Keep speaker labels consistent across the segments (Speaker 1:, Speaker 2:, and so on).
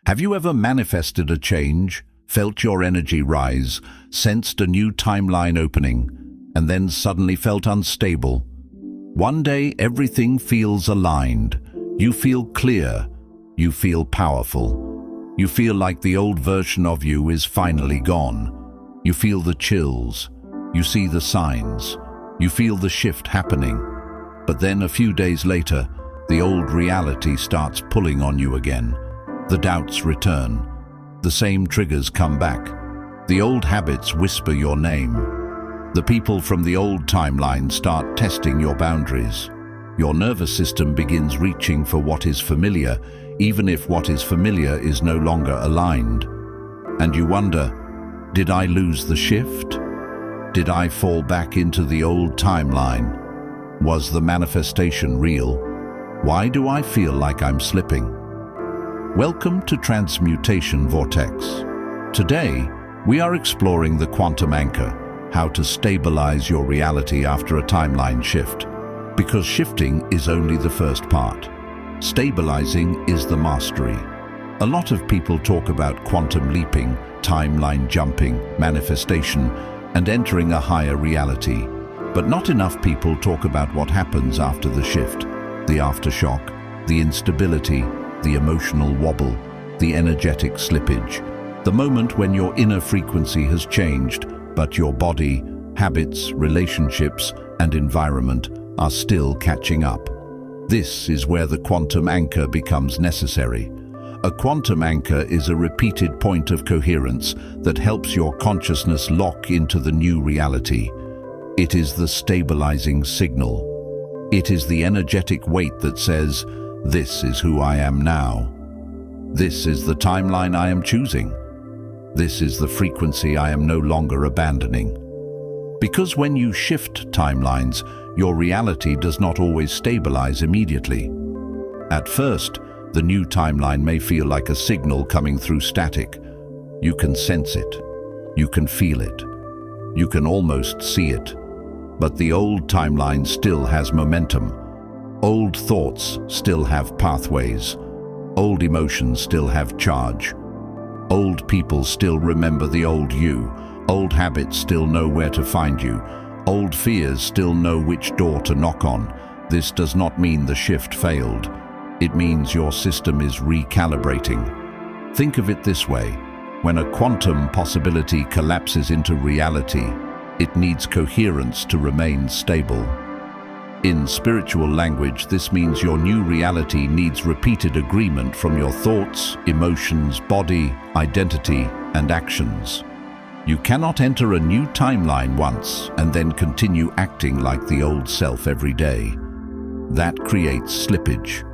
Speaker 1: Have you ever manifested a change, felt your energy rise, sensed a new timeline opening, and then suddenly felt unstable? One day everything feels aligned. You feel clear. You feel powerful. You feel like the old version of you is finally gone. You feel the chills. You see the signs. You feel the shift happening. But then a few days later, the old reality starts pulling on you again. The doubts return. The same triggers come back. The old habits whisper your name. The people from the old timeline start testing your boundaries. Your nervous system begins reaching for what is familiar, even if what is familiar is no longer aligned. And you wonder, did I lose the shift? Did I fall back into the old timeline? Was the manifestation real? Why do I feel like I'm slipping? Welcome to Transmutation Vortex. Today, we are exploring the quantum anchor, how to stabilize your reality after a timeline shift. Because shifting is only the first part. Stabilizing is the mastery. A lot of people talk about quantum leaping, timeline jumping, manifestation, and entering a higher reality. But not enough people talk about what happens after the shift, the aftershock, the instability, the emotional wobble, the energetic slippage, the moment when your inner frequency has changed, but your body, habits, relationships, and environment are still catching up. This is where the quantum anchor becomes necessary. A quantum anchor is a repeated point of coherence that helps your consciousness lock into the new reality. It is the stabilizing signal. It is the energetic weight that says, "This is who I am now. This is the timeline I am choosing. This is the frequency I am no longer abandoning." Because when you shift timelines, your reality does not always stabilize immediately. At first, the new timeline may feel like a signal coming through static. You can sense it. You can feel it. You can almost see it. But the old timeline still has momentum. Old thoughts still have pathways. Old emotions still have charge. Old people still remember the old you. Old habits still know where to find you. Old fears still know which door to knock on. This does not mean the shift failed. It means your system is recalibrating. Think of it this way. When a quantum possibility collapses into reality, it needs coherence to remain stable. In spiritual language, this means your new reality needs repeated agreement from your thoughts, emotions, body, identity, and actions. You cannot enter a new timeline once and then continue acting like the old self every day. That creates slippage.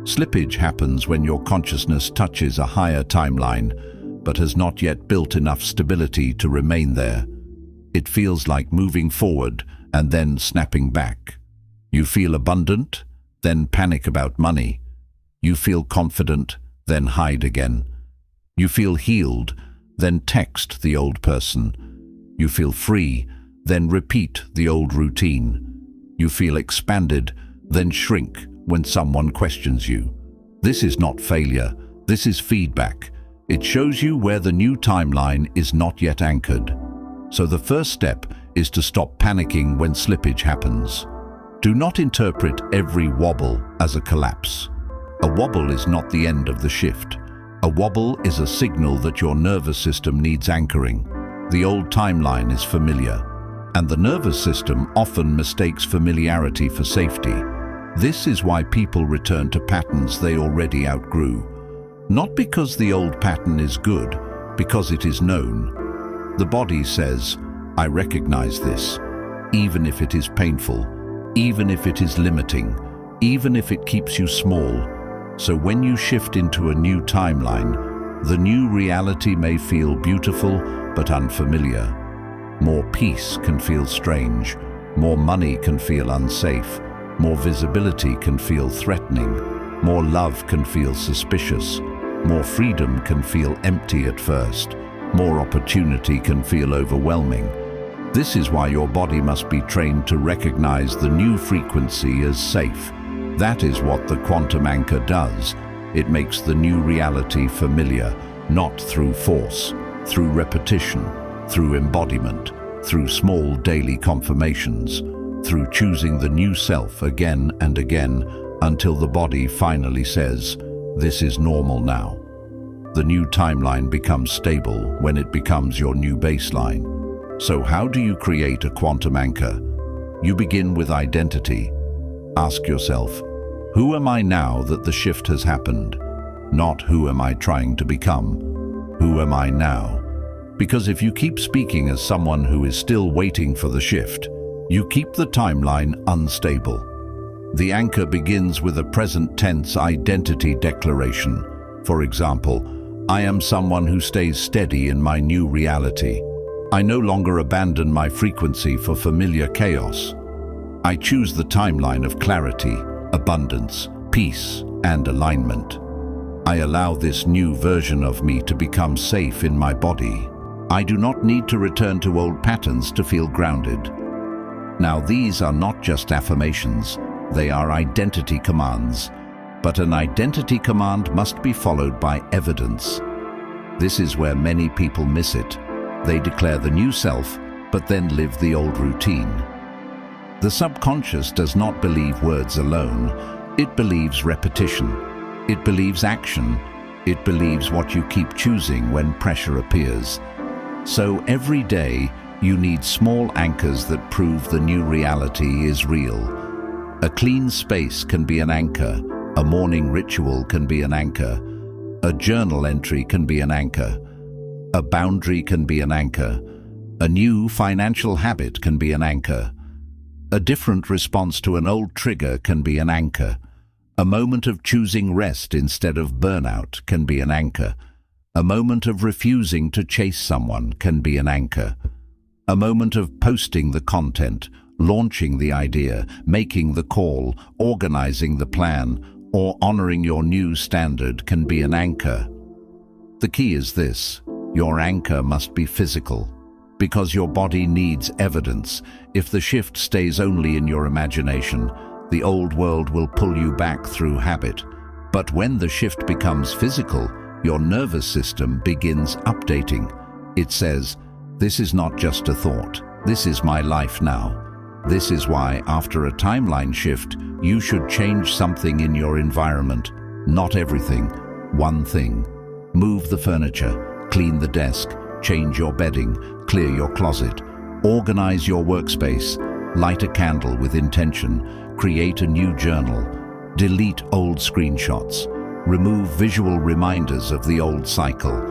Speaker 1: Slippage happens when your consciousness touches a higher timeline, but has not yet built enough stability to remain there. It feels like moving forward and then snapping back. You feel abundant, then panic about money. You feel confident, then hide again. You feel healed, then text the old person. You feel free, then repeat the old routine. You feel expanded, then shrink when someone questions you. This is not failure, this is feedback. It shows you where the new timeline is not yet anchored. So the first step is to stop panicking when slippage happens. Do not interpret every wobble as a collapse. A wobble is not the end of the shift. A wobble is a signal that your nervous system needs anchoring. The old timeline is familiar, and the nervous system often mistakes familiarity for safety. This is why people return to patterns they already outgrew. Not because the old pattern is good, because it is known. The body says, "I recognize this," even if it is painful, even if it is limiting, even if it keeps you small. So when you shift into a new timeline, the new reality may feel beautiful but unfamiliar. More peace can feel strange. More money can feel unsafe. More visibility can feel threatening. More love can feel suspicious. More freedom can feel empty at first. More opportunity can feel overwhelming. This is why your body must be trained to recognize the new frequency as safe. That is what the quantum anchor does. It makes the new reality familiar, not through force, through repetition, through embodiment, through small daily confirmations, through choosing the new self again and again until the body finally says, "This is normal now." The new timeline becomes stable when it becomes your new baseline. So how do you create a quantum anchor? You begin with identity. Ask yourself, who am I now that the shift has happened? Not who am I trying to become? Who am I now? Because if you keep speaking as someone who is still waiting for the shift, you keep the timeline unstable. The anchor begins with a present tense identity declaration. For example, I am someone who stays steady in my new reality. I no longer abandon my frequency for familiar chaos. I choose the timeline of clarity, abundance, peace, and alignment. I allow this new version of me to become safe in my body. I do not need to return to old patterns to feel grounded. Now, these are not just affirmations, they are identity commands. But an identity command must be followed by evidence. This is where many people miss it. They declare the new self, but then live the old routine. The subconscious does not believe words alone. It believes repetition. It believes action. It believes what you keep choosing when pressure appears. So every day, you need small anchors that prove the new reality is real. A clean space can be an anchor. A morning ritual can be an anchor. A journal entry can be an anchor. A boundary can be an anchor. A new financial habit can be an anchor. A different response to an old trigger can be an anchor. A moment of choosing rest instead of burnout can be an anchor. A moment of refusing to chase someone can be an anchor. A moment of posting the content, launching the idea, making the call, organizing the plan, or honoring your new standard can be an anchor. The key is this: your anchor must be physical, because your body needs evidence. If the shift stays only in your imagination, the old world will pull you back through habit. But when the shift becomes physical, your nervous system begins updating. It says, "This is not just a thought. This is my life now." This is why, after a timeline shift, you should change something in your environment. Not everything, one thing. Move the furniture, clean the desk, change your bedding, clear your closet, organize your workspace, light a candle with intention, create a new journal, delete old screenshots, remove visual reminders of the old cycle.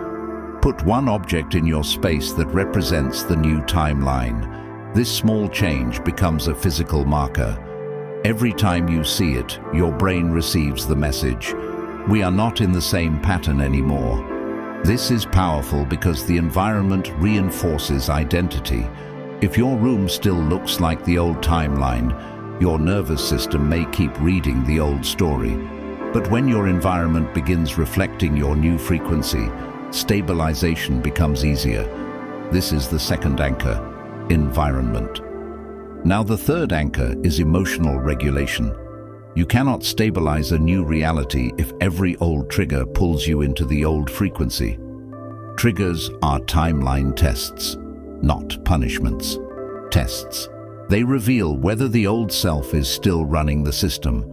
Speaker 1: Put one object in your space that represents the new timeline. This small change becomes a physical marker. Every time you see it, your brain receives the message. We are not in the same pattern anymore. This is powerful because the environment reinforces identity. If your room still looks like the old timeline, your nervous system may keep reading the old story. But when your environment begins reflecting your new frequency, stabilization becomes easier. This is the second anchor: environment. Now, the third anchor is emotional regulation. You cannot stabilize a new reality if every old trigger pulls you into the old frequency. Triggers are timeline tests, not punishments. Tests. They reveal whether the old self is still running the system.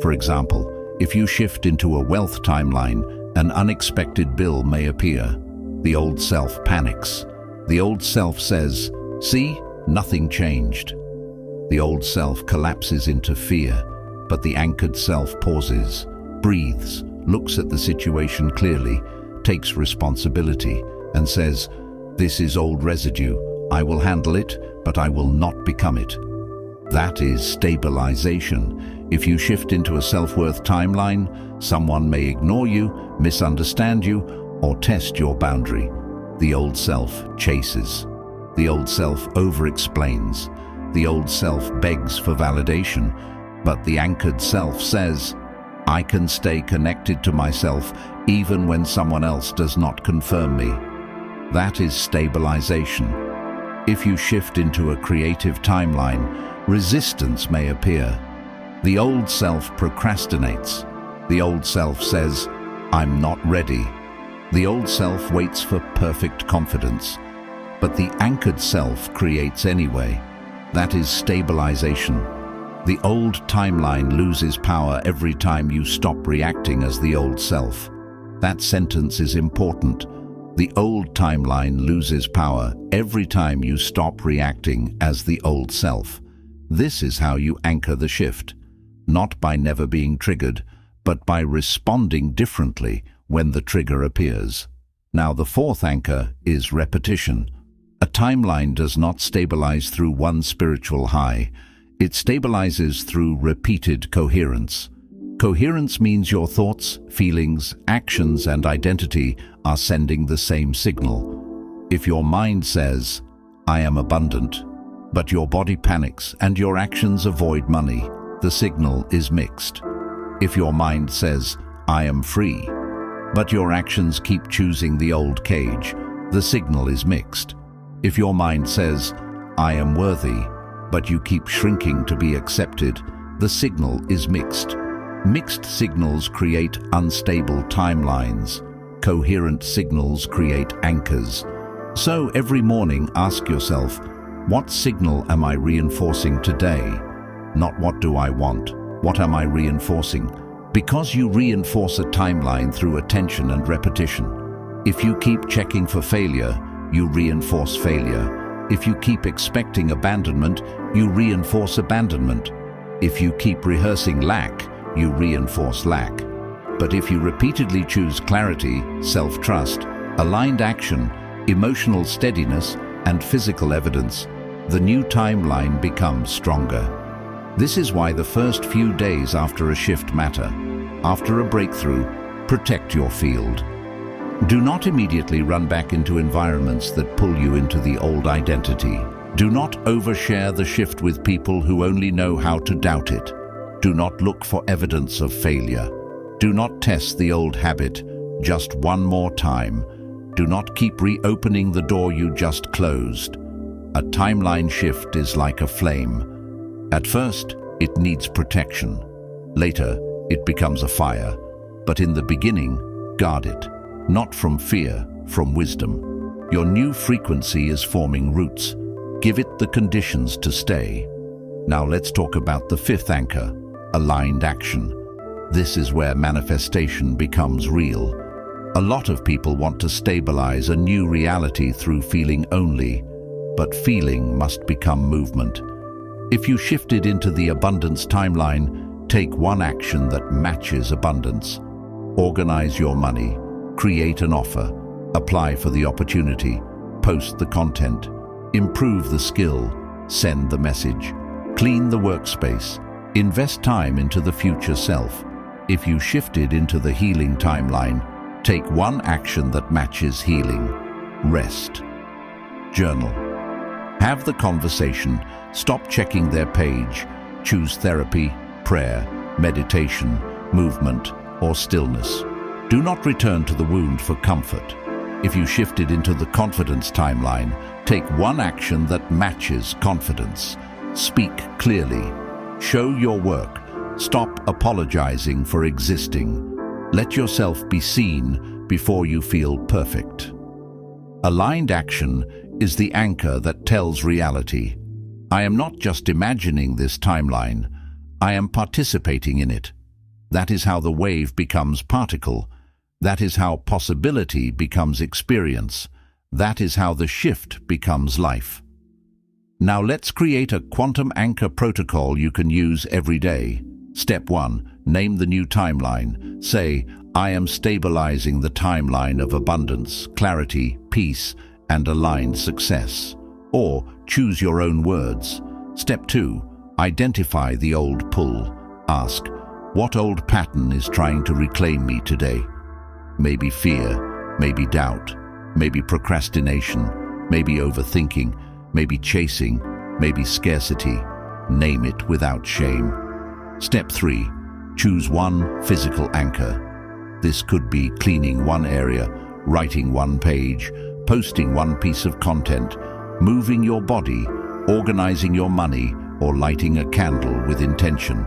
Speaker 1: For example, if you shift into a wealth timeline, an unexpected bill may appear. The old self panics. The old self says, "See, nothing changed." The old self collapses into fear, but the anchored self pauses, breathes, looks at the situation clearly, takes responsibility, and says, "This is old residue. I will handle it, but I will not become it." That is stabilization. If you shift into a self-worth timeline, someone may ignore you, misunderstand you, or test your boundary. The old self chases. The old self over-explains. The old self begs for validation. But the anchored self says, "I can stay connected to myself even when someone else does not confirm me." That is stabilization. If you shift into a creative timeline, resistance may appear. The old self procrastinates. The old self says, "I'm not ready." The old self waits for perfect confidence, but the anchored self creates anyway. That is stabilization. The old timeline loses power every time you stop reacting as the old self. That sentence is important. The old timeline loses power every time you stop reacting as the old self. This is how you anchor the shift, not by never being triggered, but by responding differently when the trigger appears. Now, the fourth anchor is repetition. A timeline does not stabilize through one spiritual high. It stabilizes through repeated coherence. Coherence means your thoughts, feelings, actions, and identity are sending the same signal. If your mind says, "I am abundant," but your body panics and your actions avoid money, the signal is mixed. If your mind says, "I am free," but your actions keep choosing the old cage, the signal is mixed. If your mind says, "I am worthy," but you keep shrinking to be accepted, the signal is mixed. Mixed signals create unstable timelines. Coherent signals create anchors. So every morning ask yourself, what signal am I reinforcing today? Not what do I want, what am I reinforcing? Because you reinforce a timeline through attention and repetition. If you keep checking for failure, you reinforce failure. If you keep expecting abandonment, you reinforce abandonment. If you keep rehearsing lack, you reinforce lack. But if you repeatedly choose clarity, self-trust, aligned action, emotional steadiness, and physical evidence, the new timeline becomes stronger. This is why the first few days after a shift matter. After a breakthrough, protect your field. Do not immediately run back into environments that pull you into the old identity. Do not overshare the shift with people who only know how to doubt it. Do not look for evidence of failure. Do not test the old habit just one more time. Do not keep reopening the door you just closed. A timeline shift is like a flame. At first, it needs protection. Later, it becomes a fire. But in the beginning, guard it. Not from fear, from wisdom. Your new frequency is forming roots. Give it the conditions to stay. Now let's talk about the fifth anchor, aligned action. This is where manifestation becomes real. A lot of people want to stabilize a new reality through feeling only, but feeling must become movement. If you shifted into the abundance timeline, take one action that matches abundance. Organize your money. Create an offer, apply for the opportunity, post the content, improve the skill, send the message, clean the workspace, invest time into the future self. If you shifted into the healing timeline, take one action that matches healing. Rest. Journal. Have the conversation, stop checking their page, choose therapy, prayer, meditation, movement, or stillness. Do not return to the wound for comfort. If you shifted into the confidence timeline, take one action that matches confidence. Speak clearly. Show your work. Stop apologizing for existing. Let yourself be seen before you feel perfect. Aligned action is the anchor that tells reality. I am not just imagining this timeline. I am participating in it. That is how the wave becomes particle. That is how possibility becomes experience. That is how the shift becomes life. Now let's create a quantum anchor protocol you can use every day. Step 1. Name the new timeline. Say, I am stabilizing the timeline of abundance, clarity, peace, and aligned success. Or choose your own words. Step 2. Identify the old pull. Ask, what old pattern is trying to reclaim me today? Maybe fear, maybe doubt, maybe procrastination, maybe overthinking, maybe chasing, maybe scarcity. Name it without shame. Step 3. Choose one physical anchor. This could be cleaning one area, writing one page, posting one piece of content, moving your body, organizing your money, or lighting a candle with intention.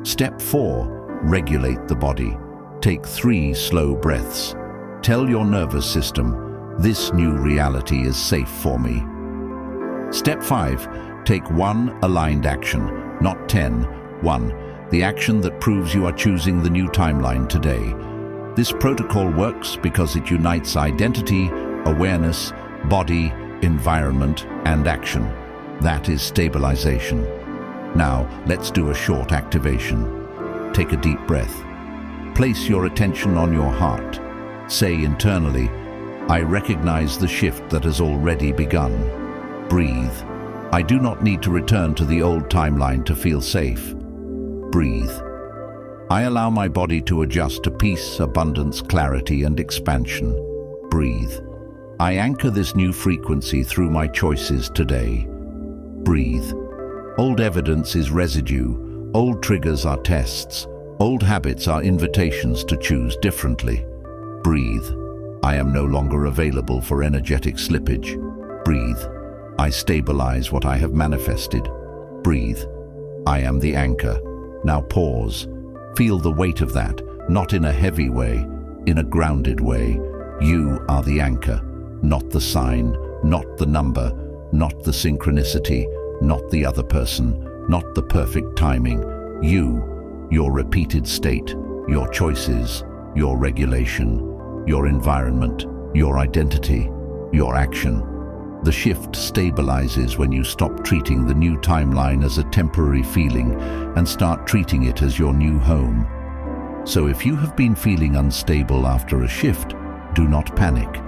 Speaker 1: Step 4. Regulate the body. Take 3 slow breaths. Tell your nervous system, this new reality is safe for me. Step 5. Take 1 aligned action, not 10. 1. The action that proves you are choosing the new timeline today. This protocol works because it unites identity, awareness, body, environment, and action. That is stabilization. Now, let's do a short activation. Take a deep breath. Place your attention on your heart. Say internally, I recognize the shift that has already begun. Breathe. I do not need to return to the old timeline to feel safe. Breathe. I allow my body to adjust to peace, abundance, clarity, and expansion. Breathe. I anchor this new frequency through my choices today. Breathe. Old evidence is residue. Old triggers are tests. Old habits are invitations to choose differently. Breathe. I am no longer available for energetic slippage. Breathe. I stabilize what I have manifested. Breathe. I am the anchor. Now pause. Feel the weight of that, not in a heavy way, in a grounded way. You are the anchor, not the sign, not the number, not the synchronicity, not the other person, not the perfect timing. You, your repeated state, your choices, your regulation, your environment, your identity, your action. The shift stabilizes when you stop treating the new timeline as a temporary feeling and start treating it as your new home. So if you have been feeling unstable after a shift, do not panic.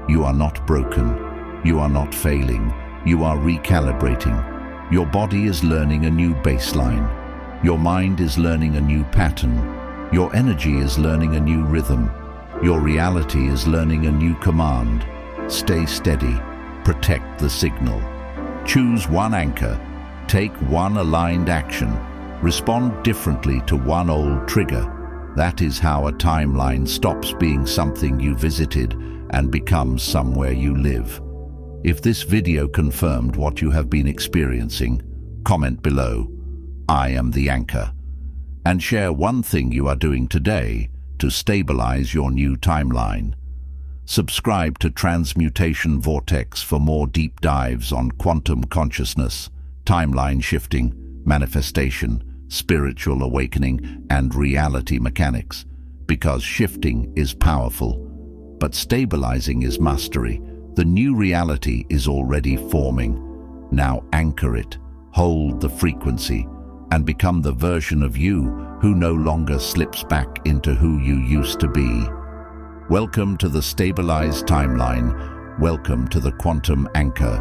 Speaker 1: You are not broken. You are not failing. You are recalibrating. Your body is learning a new baseline. Your mind is learning a new pattern. Your energy is learning a new rhythm. Your reality is learning a new command. Stay steady. Protect the signal. Choose 1 anchor. Take 1 aligned action. Respond differently to 1 old trigger. That is how a timeline stops being something you visited and becomes somewhere you live. If this video confirmed what you have been experiencing, comment below, I am the anchor, and share 1 thing you are doing today to stabilize your new timeline. Subscribe to Transmutation Vortex for more deep dives on quantum consciousness, timeline shifting, manifestation, spiritual awakening, and reality mechanics. Because shifting is powerful, but stabilizing is mastery. The new reality is already forming. Now anchor it, hold the frequency, and become the version of you who no longer slips back into who you used to be. Welcome to the stabilized timeline. Welcome to the quantum anchor.